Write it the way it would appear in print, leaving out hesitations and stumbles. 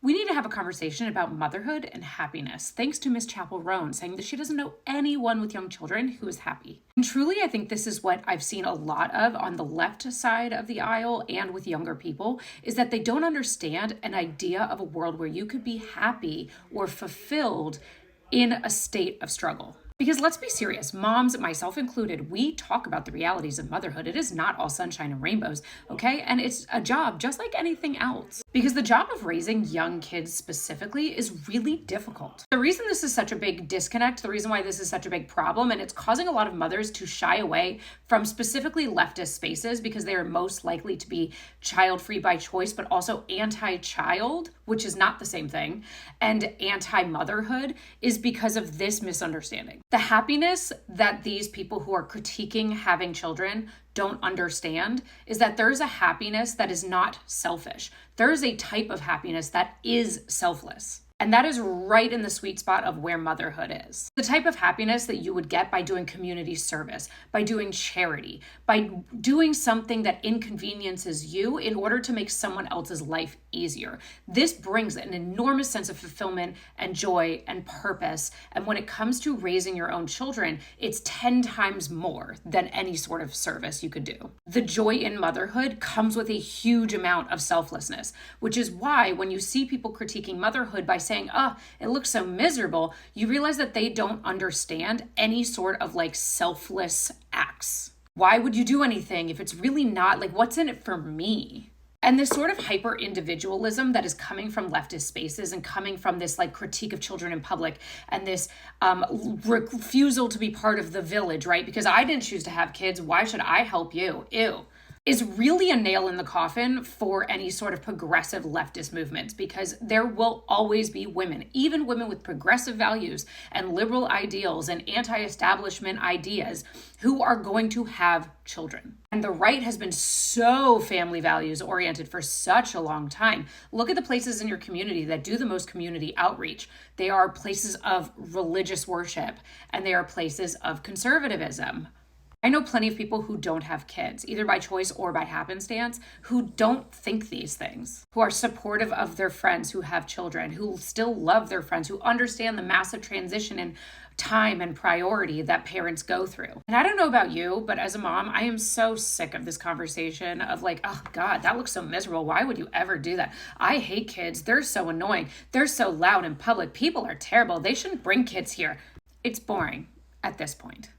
We need to have a conversation about motherhood and happiness, thanks to Miss Chapel Roan saying that she doesn't know anyone with young children who is happy. And truly, I think this is what I've seen a lot of on the left side of the aisle and with younger people, is that they don't understand an idea of a world where you could be happy or fulfilled in a state of struggle. Because let's be serious, moms, myself included, we talk about the realities of motherhood. It is not all sunshine and rainbows, okay? And it's a job just like anything else. Because the job of raising young kids specifically is really difficult. The reason this is such a big disconnect, the reason why this is such a big problem, and it's causing a lot of mothers to shy away from specifically leftist spaces because they are most likely to be child-free by choice, but also anti-child, which is not the same thing, and anti-motherhood, is because of this misunderstanding. The happiness that these people who are critiquing having children don't understand is that there's a happiness that is not selfish. There is a type of happiness that is selfless. And that is right in the sweet spot of where motherhood is. The type of happiness that you would get by doing community service, by doing charity, by doing something that inconveniences you in order to make someone else's life easier. This brings an enormous sense of fulfillment and joy and purpose. And when it comes to raising your own children, it's 10 times more than any sort of service you could do. The joy in motherhood comes with a huge amount of selflessness, which is why when you see people critiquing motherhood by saying, oh, it looks so miserable, you realize that they don't understand any sort of like selfless acts. Why would you do anything if it's really not like, what's in it for me? And this sort of hyper individualism that is coming from leftist spaces and coming from this like critique of children in public and this refusal to be part of the village, right? Because I didn't choose to have kids. Why should I help you? Ew. Is really a nail in the coffin for any sort of progressive leftist movements, because there will always be women, even women with progressive values and liberal ideals and anti-establishment ideas, who are going to have children. And the right has been so family values oriented for such a long time. Look at the places in your community that do the most community outreach. They are places of religious worship and they are places of conservatism. I know plenty of people who don't have kids, either by choice or by happenstance, who don't think these things, who are supportive of their friends who have children, who still love their friends, who understand the massive transition in time and priority that parents go through. And I don't know about you, but as a mom, I am so sick of this conversation of like, oh God, that looks so miserable. Why would you ever do that? I hate kids. They're so annoying. They're so loud in public. People are terrible. They shouldn't bring kids here. It's boring at this point.